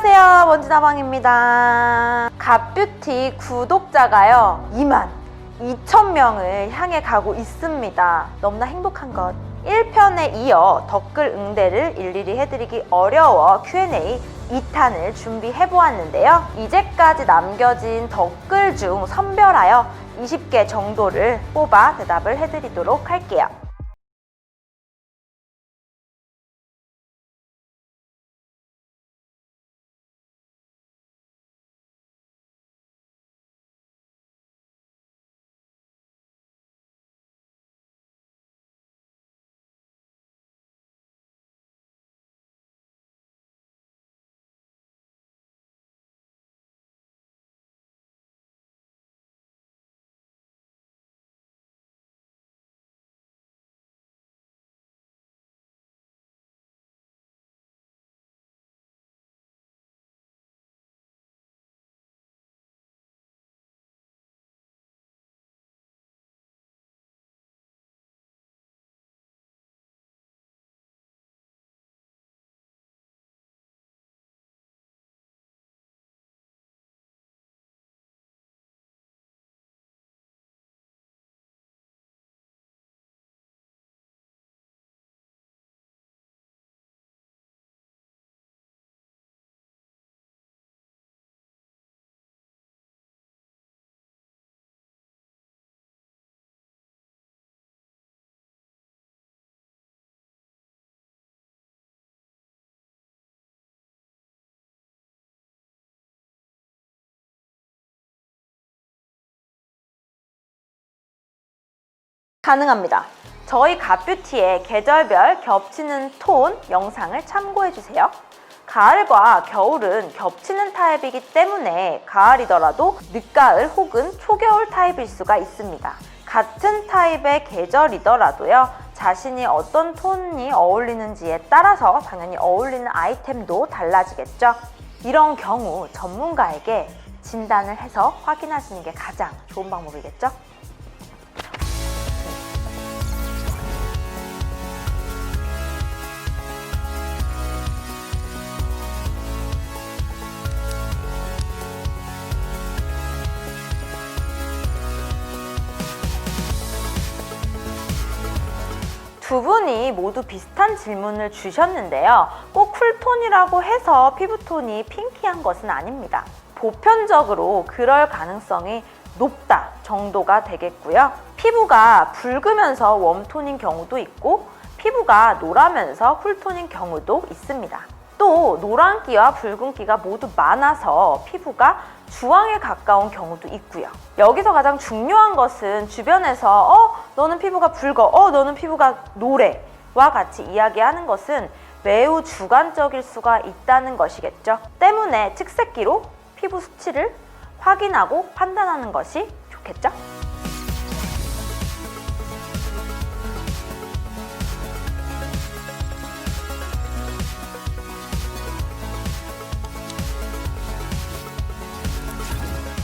안녕하세요, 먼지다방입니다. 갓뷰티 구독자가요 22,000명을 향해 가고 있습니다. 너무나 행복한 것. 1편에 이어 댓글 응대를 일일이 해드리기 어려워 Q&A 2탄을 준비해보았는데요. 이제까지 남겨진 댓글 중 선별하여 20개 정도를 뽑아 대답을 해드리도록 할게요. 가능합니다. 저희 갓뷰티의 계절별 겹치는 톤 영상을 참고해주세요. 가을과 겨울은 겹치는 타입이기 때문에 가을이더라도 늦가을 혹은 초겨울 타입일 수가 있습니다. 같은 타입의 계절이더라도요, 자신이 어떤 톤이 어울리는지에 따라서 당연히 어울리는 아이템도 달라지겠죠. 이런 경우 전문가에게 진단을 해서 확인하시는 게 가장 좋은 방법이겠죠. 두 분이 모두 비슷한 질문을 주셨는데요. 꼭 쿨톤이라고 해서 피부톤이 핑키한 것은 아닙니다. 보편적으로 그럴 가능성이 높다 정도가 되겠고요. 피부가 붉으면서 웜톤인 경우도 있고 피부가 노라면서 쿨톤인 경우도 있습니다. 또 노란기와 붉은기가 모두 많아서 피부가 주황에 가까운 경우도 있고요. 여기서 가장 중요한 것은 주변에서 너는 피부가 붉어, 너는 피부가 노래와 같이 이야기하는 것은 매우 주관적일 수가 있다는 것이겠죠. 때문에 측색기로 피부 수치를 확인하고 판단하는 것이 좋겠죠.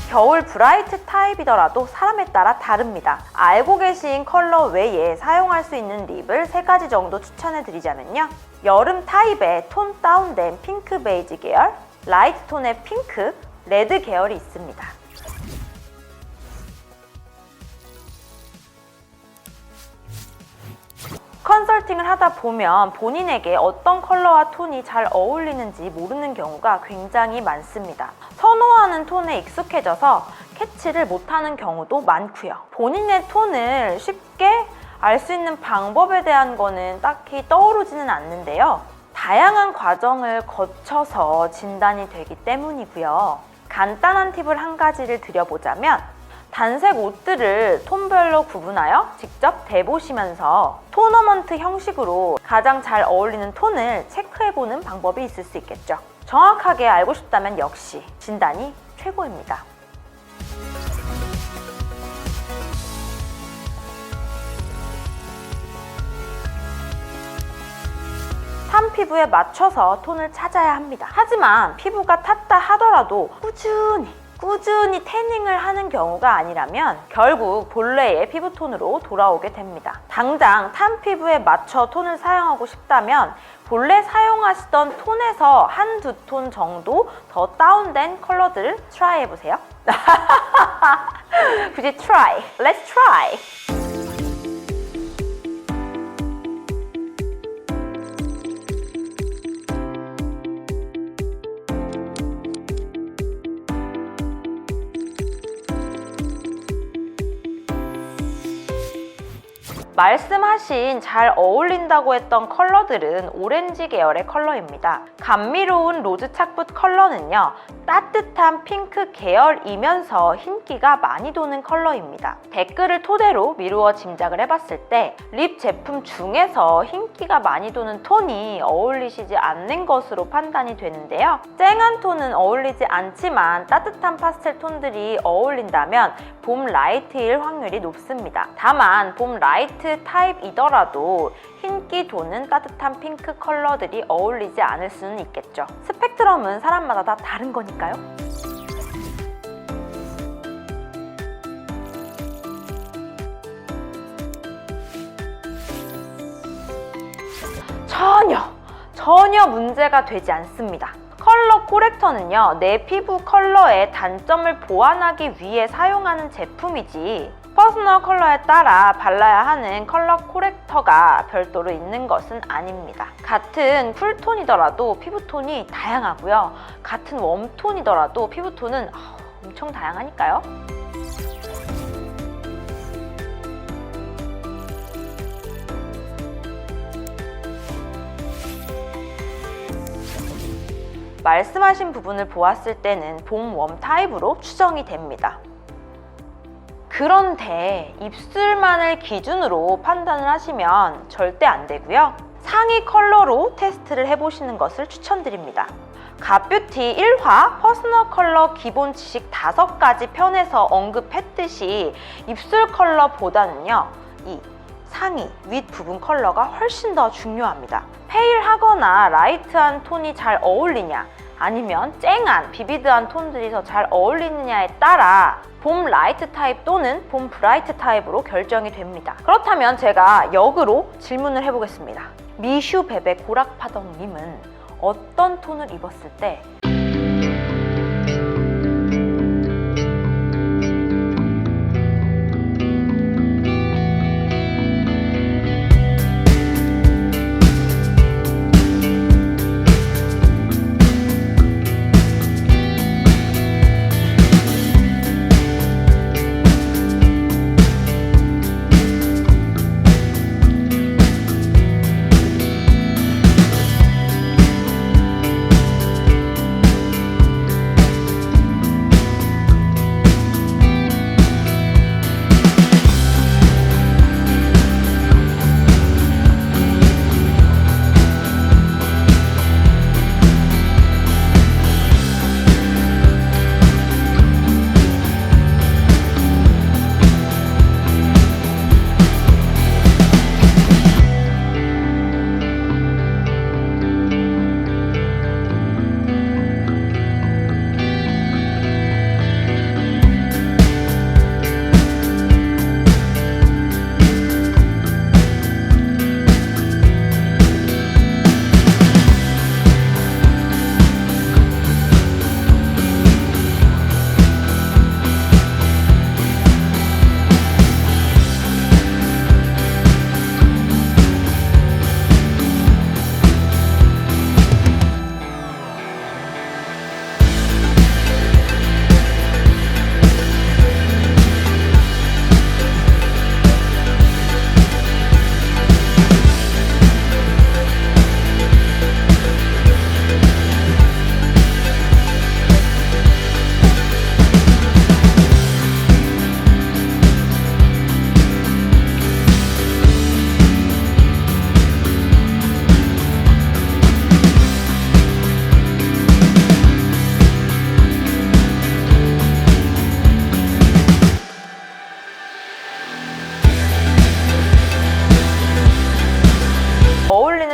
겨울 브라이트 타입이더라도 사람에 따라 다릅니다. 알고 계신 컬러 외에 사용할 수 있는 립을 3가지 정도 추천해 드리자면요. 여름 타입의 톤 다운된 핑크 베이지 계열, 라이트 톤의 핑크, 레드 계열이 있습니다. 컨설팅을 하다 보면 본인에게 어떤 컬러와 톤이 잘 어울리는지 모르는 경우가 굉장히 많습니다. 선호하는 톤에 익숙해져서 캐치를 못하는 경우도 많고요. 본인의 톤을 쉽게 알 수 있는 방법에 대한 거는 딱히 떠오르지는 않는데요. 다양한 과정을 거쳐서 진단이 되기 때문이고요. 간단한 팁을 한 가지를 드려보자면 단색 옷들을 톤별로 구분하여 직접 대보시면서 토너먼트 형식으로 가장 잘 어울리는 톤을 체크해보는 방법이 있을 수 있겠죠. 정확하게 알고 싶다면 역시 진단이 최고입니다. 탄 피부에 맞춰서 톤을 찾아야 합니다. 하지만 피부가 탔다 하더라도 꾸준히 태닝을 하는 경우가 아니라면 결국 본래의 피부톤으로 돌아오게 됩니다. 당장 탄 피부에 맞춰 톤을 사용하고 싶다면 본래 사용하시던 톤에서 한두 톤 정도 더 다운된 컬러들을 트라이 해보세요. 굳이 try, let's try. 말씀하신 잘 어울린다고 했던 컬러들은 오렌지 계열의 컬러입니다. 감미로운 로즈 착붙 컬러는요, 따뜻한 핑크 계열이면서 흰기가 많이 도는 컬러입니다. 댓글을 토대로 미루어 짐작을 해봤을 때 립 제품 중에서 흰기가 많이 도는 톤이 어울리시지 않는 것으로 판단이 되는데요. 쨍한 톤은 어울리지 않지만 따뜻한 파스텔 톤들이 어울린다면 봄 라이트일 확률이 높습니다. 다만 봄 라이트 타입이더라도 흰기 도는 따뜻한 핑크 컬러들이 어울리지 않을 수는 있겠죠. 스펙트럼은 사람마다 다 다른 거니까요. 전혀 문제가 되지 않습니다. 컬러 코렉터는요, 내 피부 컬러의 단점을 보완하기 위해 사용하는 제품이지 퍼스널 컬러에 따라 발라야 하는 컬러 코렉터가 별도로 있는 것은 아닙니다. 같은 쿨톤이더라도 피부톤이 다양하고요. 같은 웜톤이더라도 피부톤은 엄청 다양하니까요. 말씀하신 부분을 보았을 때는 봄 웜 타입으로 추정이 됩니다. 그런데 입술만을 기준으로 판단을 하시면 절대 안 되고요. 상위 컬러로 테스트를 해보시는 것을 추천드립니다. 갓뷰티 1화 퍼스널 컬러 기본 지식 5가지 편에서 언급했듯이 입술 컬러보다는요, 이 상의, 윗부분 컬러가 훨씬 더 중요합니다. 페일하거나 라이트한 톤이 잘 어울리냐, 아니면 쨍한, 비비드한 톤들이 더 잘 어울리느냐에 따라 봄 라이트 타입 또는 봄 브라이트 타입으로 결정이 됩니다. 그렇다면 제가 역으로 질문을 해보겠습니다. 미슈베베 고락파덕님은 어떤 톤을 입었을 때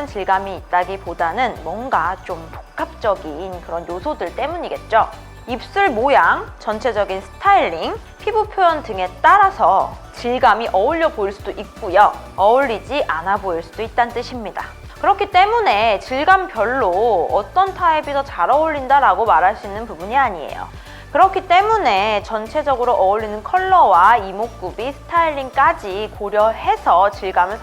질감이 있다기보다는 뭔가 좀 복합적인 그런 요소들 때문이겠죠. 입술 모양, 전체적인 스타일링, 피부 표현 등에 따라서 질감이 어울려 보일 수도 있고요. 어울리지 않아 보일 수도 있다는 뜻입니다. 그렇기 때문에 질감별로 어떤 타입이 더 잘 어울린다라고 말할 수 있는 부분이 아니에요. 그렇기 때문에 전체적으로 어울리는 컬러와 이목구비, 스타일링까지 고려해서 질감을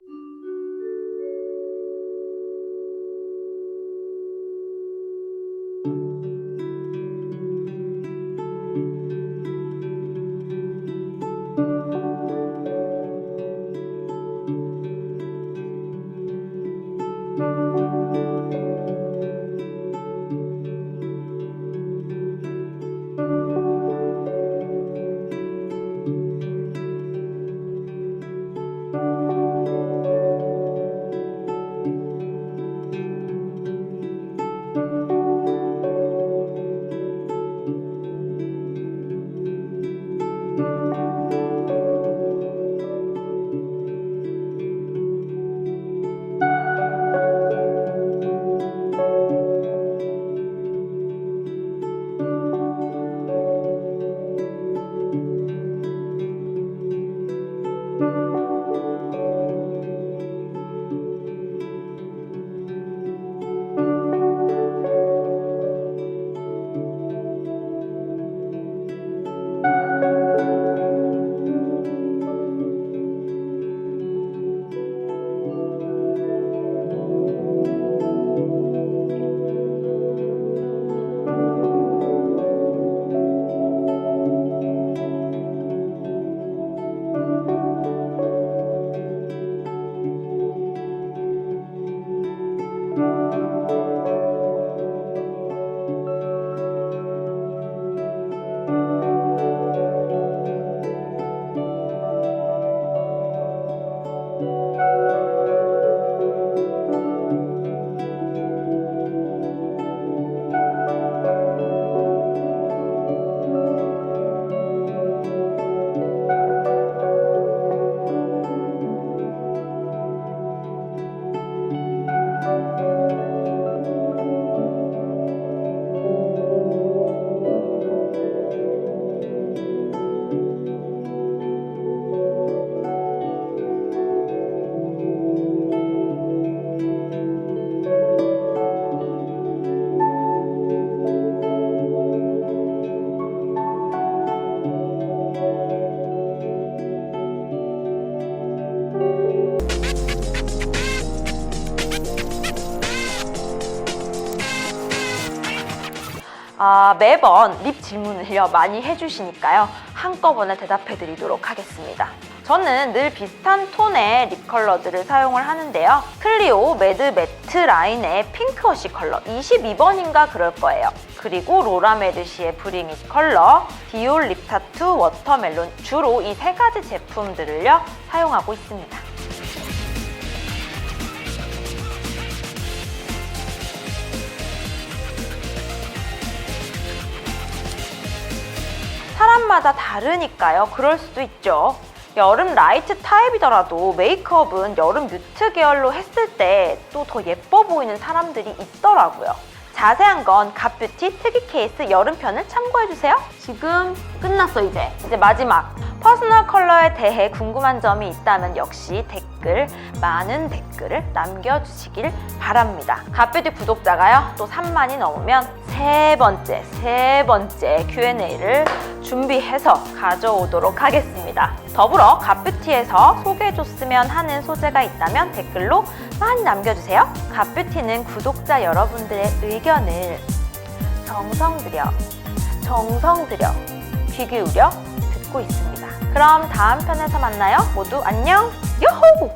매번 립 질문을요 많이 해주시니까요 한꺼번에 대답해 드리도록 하겠습니다. 저는 늘 비슷한 톤의 립 컬러들을 사용을 하는데요. 클리오 매드 매트 라인의 핑크워시 컬러 22번인가 그럴 거예요. 그리고 로라 메르시의 브링잇 컬러, 디올 립 타투 워터멜론, 주로 이 세 가지 제품들을요 사용하고 있습니다. 사람마다 다르니까요. 그럴 수도 있죠. 여름 라이트 타입이더라도 메이크업은 여름 뮤트 계열로 했을 때 또 더 예뻐 보이는 사람들이 있더라고요. 자세한 건 갓뷰티 특이 케이스 여름편을 참고해주세요. 지금 끝났어 이제 마지막. 퍼스널 컬러에 대해 궁금한 점이 있다면 역시 댓글, 많은 댓글을 남겨주시길 바랍니다. 갓뷰티 구독자가요 또 3만이 넘으면 세 번째 Q&A를 준비해서 가져오도록 하겠습니다. 더불어 갓뷰티에서 소개해줬으면 하는 소재가 있다면 댓글로 많이 남겨주세요. 갓뷰티는 구독자 여러분들의 의견을 정성 들여 귀 기울여 듣고 있습니다. 그럼 다음 편에서 만나요. 모두 안녕! 요호!